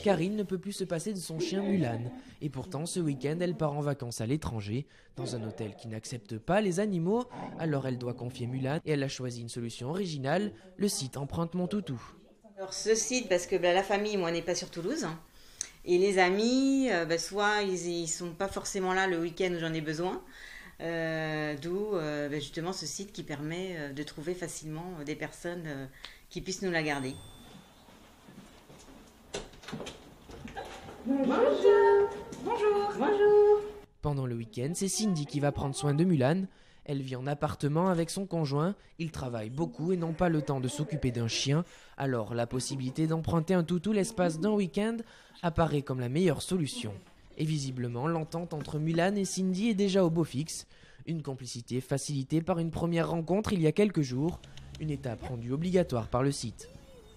Karine ne peut plus se passer de son chien Mulan. Et pourtant, ce week-end, elle part en vacances à l'étranger, dans un hôtel qui n'accepte pas les animaux. Alors elle doit confier Mulan et elle a choisi une solution originale, le site Empreinte Mon Toutou. Alors ce site, parce que la famille, moi, n'est pas sur Toulouse. Et les amis, soit ils sont pas forcément là le week-end où j'en ai besoin. D'où justement ce site qui permet de trouver facilement des personnes qui puissent nous la garder. Bonjour. Bonjour. Bonjour. Pendant le week-end, c'est Cindy qui va prendre soin de Mulan. Elle vit en appartement avec son conjoint. Ils travaillent beaucoup et n'ont pas le temps de s'occuper d'un chien. Alors la possibilité d'emprunter un toutou l'espace d'un week-end apparaît comme la meilleure solution. Et visiblement, l'entente entre Mulan et Cindy est déjà au beau fixe. Une complicité facilitée par une première rencontre il y a quelques jours. Une étape rendue obligatoire par le site.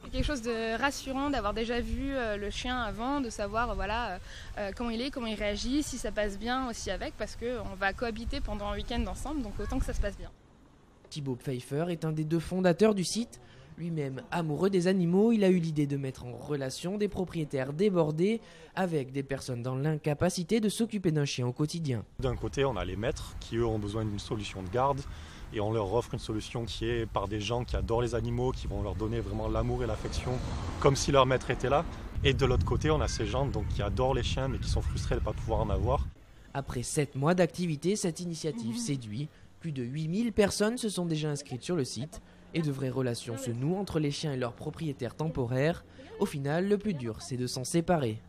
C'est quelque chose de rassurant d'avoir déjà vu le chien avant, de savoir comment il est, comment il réagit, si ça passe bien aussi avec, parce qu'on va cohabiter pendant un week-end ensemble, donc autant que ça se passe bien. Thibaut Pfeiffer est un des 2 fondateurs du site. Lui-même amoureux des animaux, il a eu l'idée de mettre en relation des propriétaires débordés avec des personnes dans l'incapacité de s'occuper d'un chien au quotidien. D'un côté, on a les maîtres qui, eux, ont besoin d'une solution de garde et on leur offre une solution qui est par des gens qui adorent les animaux, qui vont leur donner vraiment l'amour et l'affection comme si leur maître était là. Et de l'autre côté, on a ces gens qui adorent les chiens mais qui sont frustrés de ne pas pouvoir en avoir. Après 7 mois d'activité, cette initiative séduit. Plus de 8000 personnes se sont déjà inscrites sur le site et de vraies relations se nouent entre les chiens et leurs propriétaires temporaires. Au final, le plus dur, c'est de s'en séparer.